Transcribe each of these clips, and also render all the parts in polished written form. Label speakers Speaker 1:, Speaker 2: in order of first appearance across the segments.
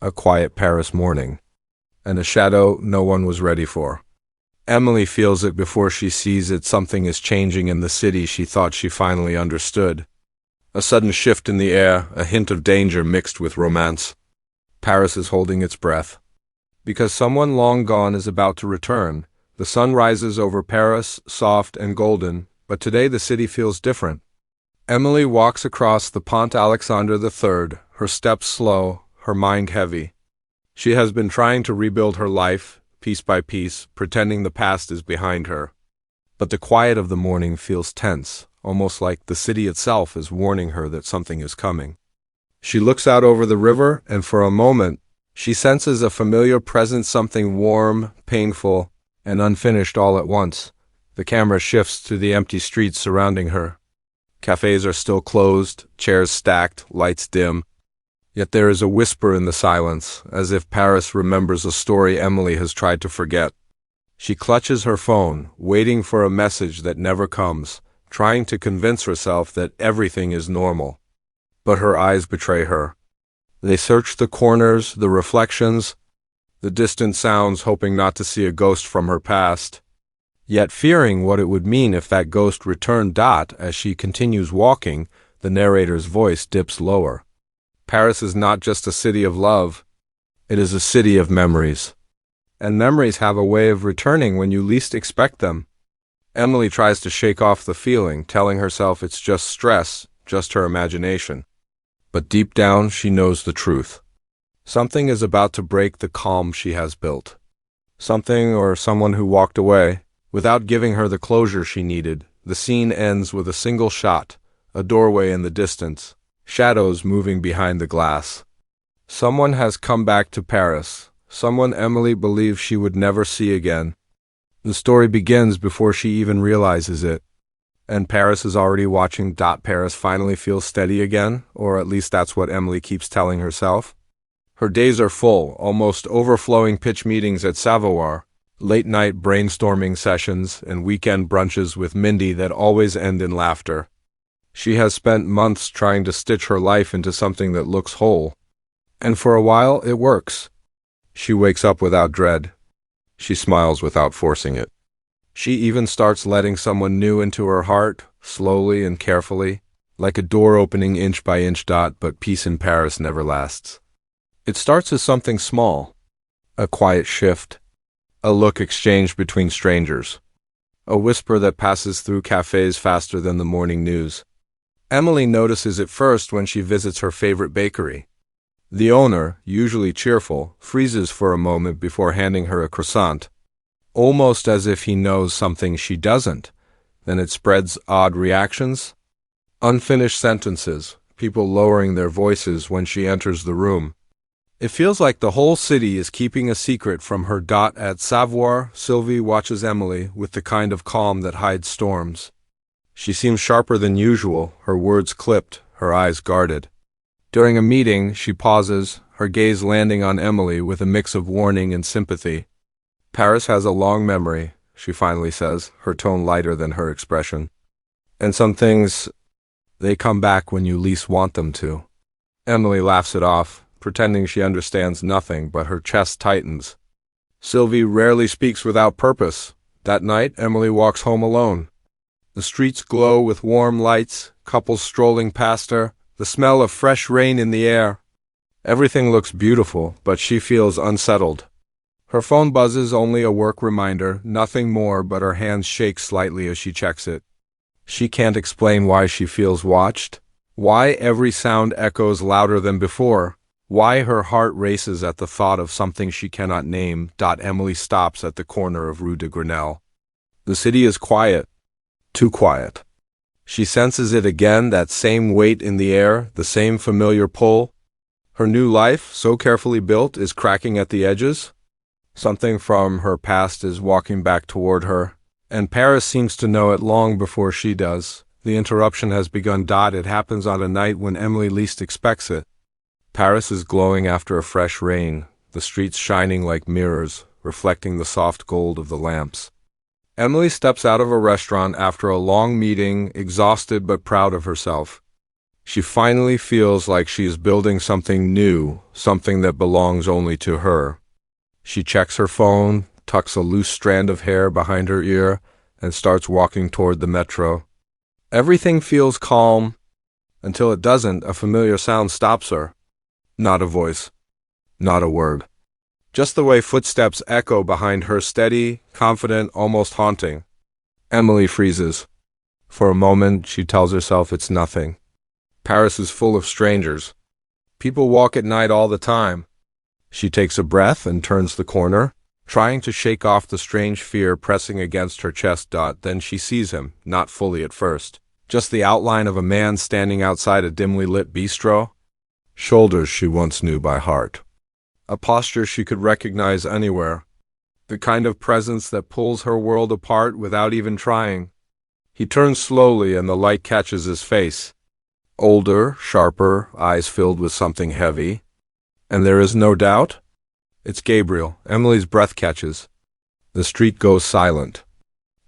Speaker 1: A quiet Paris morning, and a shadow no one was ready for. Emily feels it before she sees it. Something is changing in the city she thought she finally understood. A sudden shift in the air, a hint of danger mixed with romance. Paris is holding its breath. Because someone long gone is about to return. The sun rises over Paris, soft and golden, but today the city feels different. Emily walks across the Pont Alexandre III, her steps slow, her mind heavy. She has been trying to rebuild her life, piece by piece, pretending the past is behind her. But the quiet of the morning feels tense, almost like the city itself is warning her that something is coming. She looks out over the river, and for a moment, she senses a familiar presence, something warm, painful, and unfinished all at once. The camera shifts to the empty streets surrounding her. Cafes are still closed, chairs stacked, lights dim. Yet there is a whisper in the silence, as if Paris remembers a story Emily has tried to forget. She clutches her phone, waiting for a message that never comes, trying to convince herself that everything is normal. But her eyes betray her. They search the corners, the reflections, the distant sounds, hoping not to see a ghost from her past. Yet fearing what it would mean if that ghost returned. As she continues walking, the narrator's voice dips lower. Paris is not just a city of love. It is a city of memories. And memories have a way of returning when you least expect them. Emily tries to shake off the feeling, telling herself it's just stress, just her imagination. But deep down, she knows the truth. Something is about to break the calm she has built. Something or someone who walked away, without giving her the closure she needed. The scene ends with a single shot, a doorway in the distance, shadows moving behind the glass. Someone has come back to Paris, someone Emily believed she would never see again. The story begins before she even realizes it. And Paris is already watching. Paris finally feels steady again, or at least that's what Emily keeps telling herself. Her days are full, almost overflowing. Pitch meetings at Savoir, late-night brainstorming sessions, and weekend brunches with Mindy that always end in laughter. She has spent months trying to stitch her life into something that looks whole. And for a while, it works. She wakes up without dread. She smiles without forcing it. She even starts letting someone new into her heart, slowly and carefully, like a door opening inch by inch. But peace in Paris never lasts. It starts as something small. A quiet shift. A look exchanged between strangers. A whisper that passes through cafes faster than the morning news. Emily notices it first when she visits her favorite bakery. The owner, usually cheerful, freezes for a moment before handing her a croissant, almost as if he knows something she doesn't. Then it spreads odd reactions. Unfinished sentences, people lowering their voices when she enters the room. It feels like the whole city is keeping a secret from her. At Savoir, Sylvie watches Emily with the kind of calm that hides storms. She seems sharper than usual, her words clipped, her eyes guarded. During a meeting, she pauses, her gaze landing on Emily with a mix of warning and sympathy. Paris has a long memory, she finally says, her tone lighter than her expression. And some things, they come back when you least want them to. Emily laughs it off, pretending she understands nothing, but her chest tightens. Sylvie rarely speaks without purpose. That night, Emily walks home alone. The streets glow with warm lights, couples strolling past her, the smell of fresh rain in the air. Everything looks beautiful, but she feels unsettled. Her phone buzzes, only a work reminder, nothing more, but her hands shake slightly as she checks it. She can't explain why she feels watched, why every sound echoes louder than before, why her heart races at the thought of something she cannot name. Emily stops at the corner of Rue de Grenelle. The city is quiet, too quiet. She senses it again, that same weight in the air, the same familiar pull. Her new life, so carefully built, is cracking at the edges. Something from her past is walking back toward her, and Paris seems to know it long before she does. The interruption has begun. It happens on a night when Emily least expects it. Paris is glowing after a fresh rain, the streets shining like mirrors, reflecting the soft gold of the lamps. Emily steps out of a restaurant after a long meeting, exhausted but proud of herself. She finally feels like she is building something new, something that belongs only to her. She checks her phone, tucks a loose strand of hair behind her ear, and starts walking toward the metro. Everything feels calm, until it doesn't. A familiar sound stops her. Not a voice, not a word. Just the way footsteps echo behind her, steady, confident, almost haunting. Emily freezes. For a moment, she tells herself it's nothing. Paris is full of strangers. People walk at night all the time. She takes a breath and turns the corner, trying to shake off the strange fear pressing against her chest. Then she sees him, not fully at first. Just the outline of a man standing outside a dimly lit bistro. Shoulders she once knew by heart. A posture she could recognize anywhere. The kind of presence that pulls her world apart without even trying. He turns slowly and the light catches his face. Older, sharper, eyes filled with something heavy. And there is no doubt? It's Gabriel. Emily's breath catches. The street goes silent.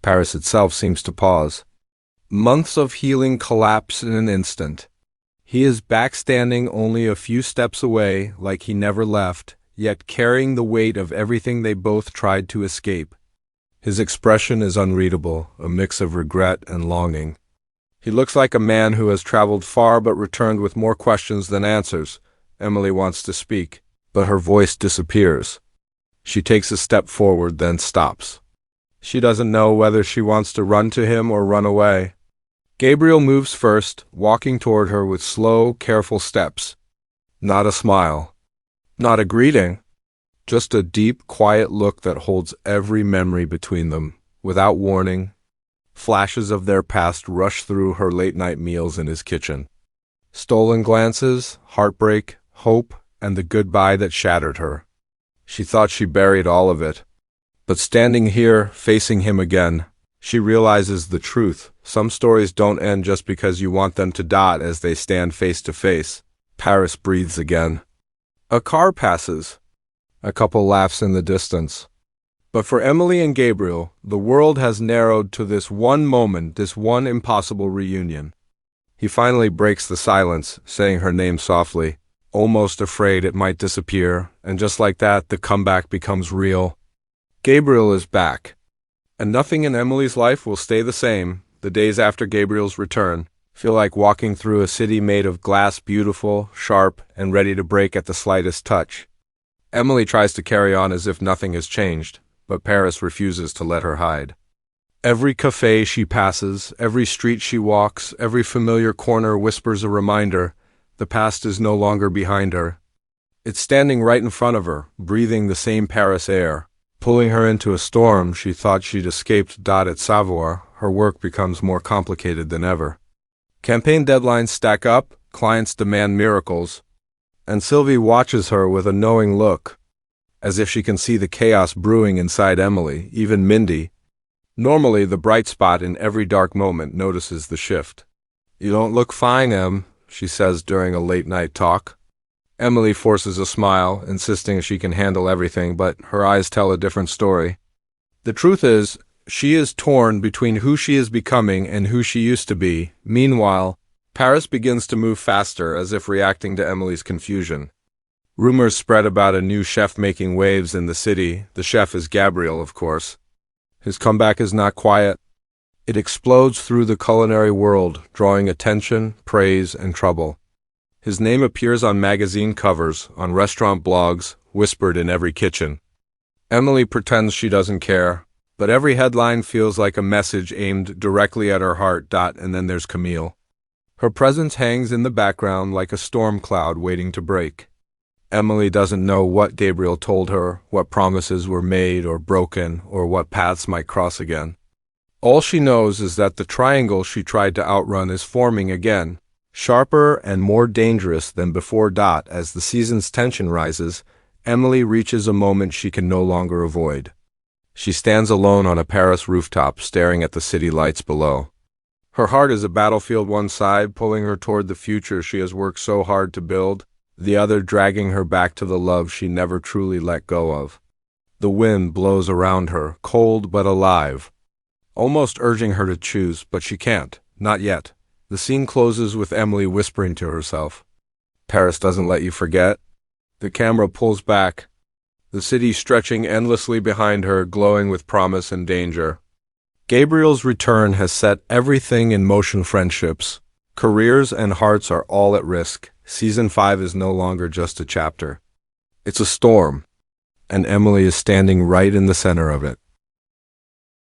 Speaker 1: Paris itself seems to pause. Months of healing collapse in an instant. He is back standing only a few steps away, like he never left, yet carrying the weight of everything they both tried to escape. His expression is unreadable, a mix of regret and longing. He looks like a man who has traveled far but returned with more questions than answers. Emily wants to speak, but her voice disappears. She takes a step forward, then stops. She doesn't know whether she wants to run to him or run away. Gabriel moves first, walking toward her with slow, careful steps. Not a smile. Not a greeting. Just a deep, quiet look that holds every memory between them. Without warning, flashes of their past rush through her late-night meals in his kitchen. Stolen glances, heartbreak, hope, and the goodbye that shattered her. She thought she buried all of it. But standing here, facing him again, she realizes the truth. Some stories don't end just because you want them to. As they stand face to face, Paris breathes again. A car passes. A couple laughs in the distance. But for Emily and Gabriel, the world has narrowed to this one moment, this one impossible reunion. He finally breaks the silence, saying her name softly, almost afraid it might disappear, and just like that, the comeback becomes real. Gabriel is back. And nothing in Emily's life will stay the same. The days after Gabriel's return feel like walking through a city made of glass, beautiful, sharp, and ready to break at the slightest touch. Emily tries to carry on as if nothing has changed, but Paris refuses to let her hide. Every cafe she passes, every street she walks, every familiar corner whispers a reminder. The past is no longer behind her. It's standing right in front of her, breathing the same Paris air. Pulling her into a storm she thought she'd escaped. At Savoir, her work becomes more complicated than ever. Campaign deadlines stack up, clients demand miracles, and Sylvie watches her with a knowing look, as if she can see the chaos brewing inside Emily. Even Mindy, normally the bright spot in every dark moment, notices the shift. "You don't look fine, Em," she says during a late-night talk. Emily forces a smile, insisting she can handle everything, but her eyes tell a different story. The truth is, she is torn between who she is becoming and who she used to be. Meanwhile, Paris begins to move faster, as if reacting to Emily's confusion. Rumors spread about a new chef making waves in the city. The chef is Gabriel, of course. His comeback is not quiet. It explodes through the culinary world, drawing attention, praise, and trouble. His name appears on magazine covers, on restaurant blogs, whispered in every kitchen. Emily pretends she doesn't care, but every headline feels like a message aimed directly at her heart. And then there's Camille. Her presence hangs in the background like a storm cloud waiting to break. Emily doesn't know what Gabriel told her, what promises were made or broken, or what paths might cross again. All she knows is that the triangle she tried to outrun is forming again, sharper and more dangerous than before. As the season's tension rises, Emily reaches a moment she can no longer avoid. She stands alone on a Paris rooftop, staring at the city lights below. Her heart is a battlefield, one side pulling her toward the future she has worked so hard to build, the other dragging her back to the love she never truly let go of. The wind blows around her, cold but alive, almost urging her to choose, but she can't, not yet. The scene closes with Emily whispering to herself, "Paris doesn't let you forget." The camera pulls back, the city stretching endlessly behind her, glowing with promise and danger. Gabriel's return has set everything in motion. Friendships, careers, and hearts are all at risk. Season 5 is no longer just a chapter. It's a storm, and Emily is standing right in the center of it.